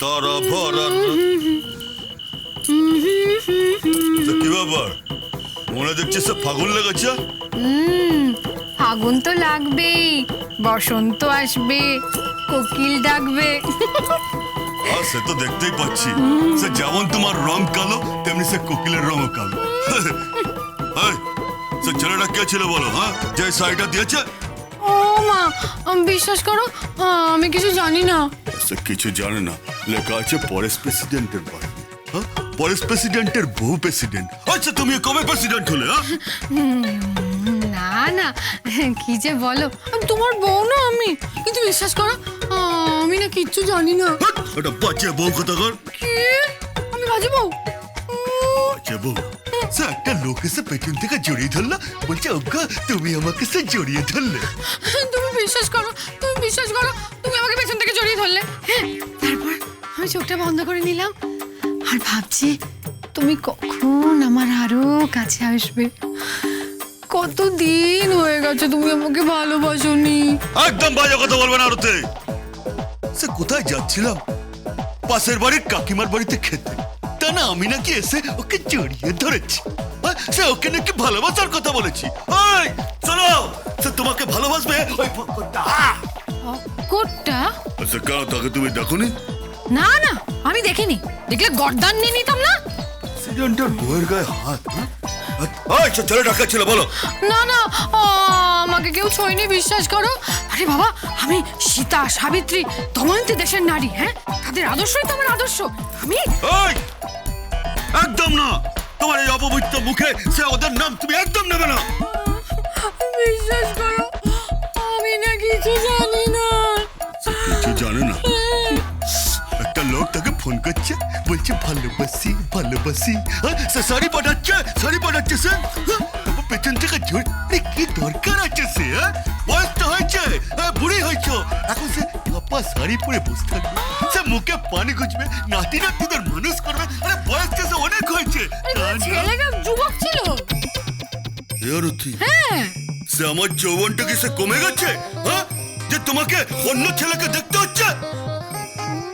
তারা ভরা কি ব্যাপার মনে দেখছিস ফাগুন লেগেছে? ফাগুন তো লাগবেই, বসন্ত আসবে, কোকিল ডাকবে। সে তো দেখতেই পাচ্ছি, সে যেমন তোমার রং কালো তেমনি সে কোকিলের রঙও কালো। সে ছেলেটা কে ছিল বলো? হ্যাঁ, যে শাড়িটা দিয়েছে? ও মা, বিশ্বাস করো আমি কিছু জানি না। সে কিছু জানে না, লেখা আছে পরেশ প্রেসিডেন্টের বাড়ি। হ্যাঁ, পরেশ প্রেসিডেন্টের বহু প্রেসিডেন্ট। আচ্ছা তুমি কবে প্রেসিডেন্ট হলে? না না, কি যে বলো, তোমার বউ না আমি, কিন্তু বিশ্বাস করো আমি না কিচ্ছু জানি না। ওটা বাচ্চা বউ কথা কর। কি? আমি বাজে বউ? বাচ্চা বউ? সে একটা লোক এসে পেছন থেকে জড়িয়ে ধরলো, বলছে ওগা তুমি আমাকে সে জড়িয়ে ধরলে। তুমি বিশ্বাস করো, তুমি আমাকে পেছন থেকে জড়িয়ে ধরলে। তারপর আমি চোখটা বন্ধ করে নিলাম আর ভাবছি তুমি কখন আমার আরো কাছে আসবে। কতদিন হয়ে গেছে তুমি আমাকে ভালোবাসোনি। একদম বাজে কথা বলবে না আরতে। সে কোথায় যাচ্ছিলাম? পাশের বাড়ির কাকিমার বাড়িতে খেতে, তা না আমি নাকি এসে ওকে জড়িয়ে ধরেছি। সে ওকে নাকি ভালোবাসার কথা বলেছি। ওই চলো, সে তোমাকে ভালোবাসবে। ওই কোটটা? আচ্ছা কেন, তাকে তুমি দেখোনি? না না, আমি দেখিনি, দেখলে গর্দান নিয়ে নিতাম না। প্রেসিডেন্টের বউয়ের গায়ে হাত? ওই ছেলেটা ছিল বলো? না না, আমাকে কেউ ছোঁয়নি, বিশ্বাস করো। আরে বাবা, আমি সীতা, সাবিত্রী, দময়ন্তী দেশের নারী। হ্যাঁ, তাদের আদর্শই তো আমার আদর্শ। আমি একদম না, তোমার এই অপবিত্র মুখে সে ওদের নাম তুমি একদম নেবে না। বিশ্বাস করো, আমি না কিছু জানি না। কিছু জানে না? একটা লোক তাকে ফোন করছে, বলছে ভালোবাসি ভালোবাসি। সে শাড়ি পাঠাচ্ছে সে। পেছন থেকে জোর কি দরকার আছে সে? বয়স তো হয়েছে, বুড়ি হয়েছ, এখন সে কাপা শাড়ি পরে বসে থাকবে, সে মুখে পানি গুজবে, নাতিদের মানুষ করবে। আরে বয়স তো অনেক হয়েছে। ছেলেটা যুবক ছিল। হ্যাঁ, সে আমার যৌবনটা কি সে কমে গেছে? হ্যাঁ, যে তোমাকে অন্য ছেলেকে দেখতে হচ্ছে?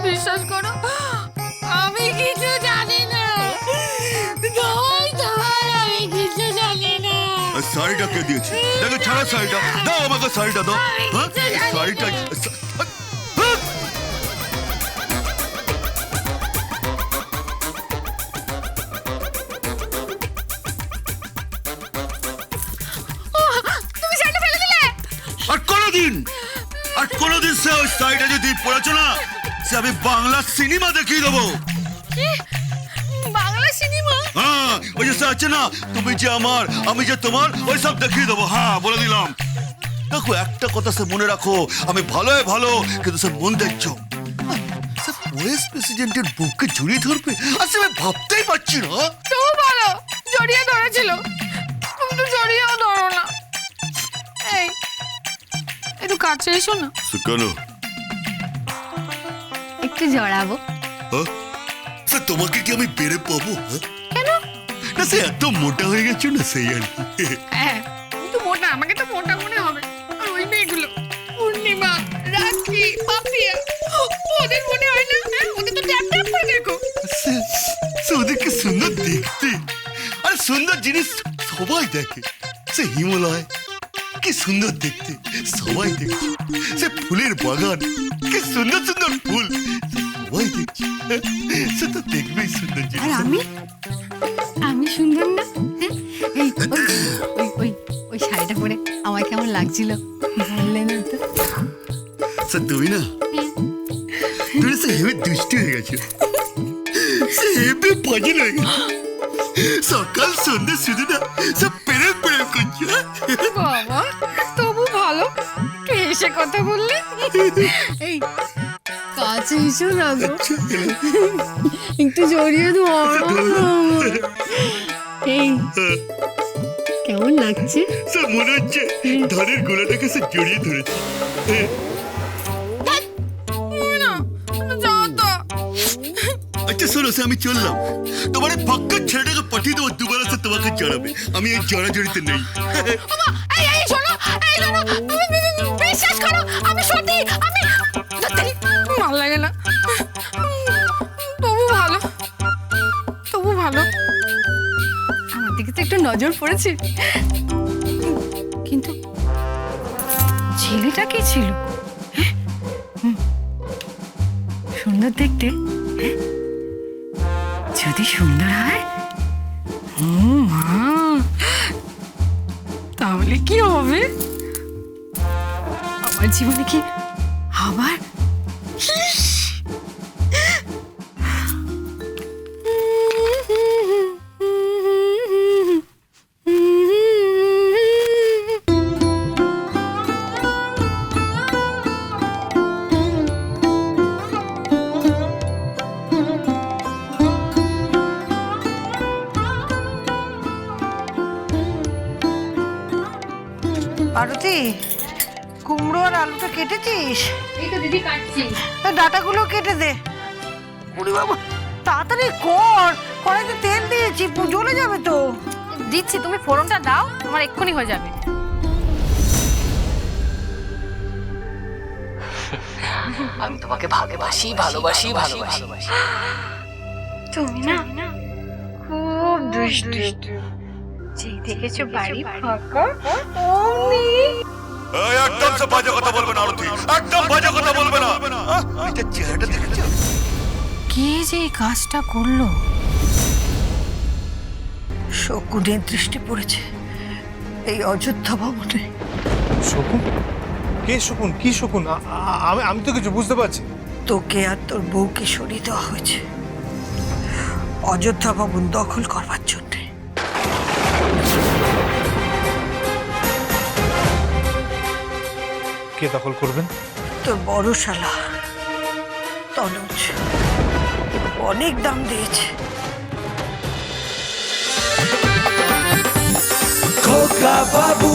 বিশ্বাস করো, আমি কিছু জানি না। আমি কিছু জানি না। শাড়িটা কে দিয়েছে? দেখো ছাড়া শাড়িটা দাও আমাকে, শাড়িটা দাও। হ্যাঁ, শাড়িটা তুমি শাড়িটা ফেলে দিলে। আর কোনোদিন সে ওই শাড়িটা যদি পড়েছো না, সে আমি বাংলা সিনেমা দেখিয়ে দেবো। বাংলা সিনেমা? হ্যাঁ, ওই যে সে আছে না, তুমি যে আমার আমি যে তোমার, ওই সব দেখিয়ে দেবো। হ্যাঁ, বলে দিলাম। দেখো একটা কথা সে মনে রাখো, আমি ভালো, কিন্তু সে মন দেখছো ওয়েস প্রেসিডেন্টের বুককে জড়িয়ে ধরবে, আর সে আমি ভাবতেই পারছি না। তো ভালো জড়িয়ে ধরেছিল, তুমি তো জড়িয়েও ধরো না। এই একটু কাছে এসো না। কেন? একটু জড়াবো। সে তোমাকে কি আমি বেড়ে পাবো? কেন? না সে এত মোটা হয়ে গেছো না, সেই আর কি। হ্যাঁ, তুমি তো মোটা, আমাকে তো মোটা মনে হবে। আর ওই মেয়েগুলো পূর্ণিমা, রাখি, পাপিয়া, ওদের মনে হয় না? হ্যাঁ, ওদের তো ট্যাপ ট্যাপ করে দেখো। সে ওদেরকে সুন্দর দেখতে, আর সুন্দর জিনিস সবাই দেখে। সে হিমালয় কি সুন্দর দেখতে, সবাই দেখছে। সে ফুলের বাগান কি সুন্দর ফুল, সবাই দেখছে। সে তো দেখবেই সুন্দর জিনিস। আর আমি সুন্দর না? এই ওই শাড়িটা পরে আমার কেমন লাগছিল বললে না তো? তুমি না, তুমি সে হেবে দুষ্টি হয়ে গেছো, সে হেবে পাগল হয়ে গেছো। সকাল সন্ধ্যে শুধু না সব প্রেম করছো। বাবা, তবু ভালো একটু এসে কথা বললে। এই কাছে এসো না গো, একটু জড়িয়ে ধরো। এই কেমন লাগছে? সে মনে হচ্ছে ধানের গোলাটাকে সে জড়িয়ে ধরেছে। আচ্ছা শোনো, সে আমি চললাম, তোমার এই ফাঁকা ছেলেটাকে পাঠিয়ে দেবো, দুবার আছে তোমাকে জড়াবে। আমি এই জড়াজড়িতে নেই। বিশ্বাস করো, আমি সত্যি, আমি ভালো লাগে না। একটু নজর পড়েছে, কিন্তু ছেলেটা কি ছিল? হ্যাঁ? সুন্দর দেখতে, হ্যাঁ? যদি সুন্দর হয়, মা, তাহলে কি হবে? আমার জীবনে কি আবার আরতি, কুমড়ো আর আলুটা কেটেছিস? এই তো দিদি কাটছি। ডাটাগুলো কেটে দে। ওরে বাবা, তাড়াতাড়ি কর, কড়াইতে তেল দিয়েছি, জ্বলে যাবে তো। দিচ্ছি, তুমি ফোড়নটা দাও, তোমার এক্ষুনি হয়ে যাবে। আমি তোমাকে ভালোবাসি ভালোবাসি ভালোবাসি। তুমি না খুব দুষ্টু। যেই দেখেছো বাড়ি ফাঁকা, অমনি এই একদম সব বাজে কথা বলবে না আরতি, একদম বাজে কথা বলবে না। এটা চেহারাটা দেখেছো? কে যে এই কাজটা করলো? শকুনের দৃষ্টি পড়েছে এই অযোধ্যা ভবনে। শকুন? কে শকুন? কি শকুন? আমি তো কিছু বুঝতে পারছি। তোকে আর তোর বউকে সরিয়ে দেওয়া হয়েছে অযোধ্যা ভবন দখল করবার জন্য। কে দখল করবেন? তোর বড় শালা তনুজ অনেক দাম দিয়েছে। খোকা বাবু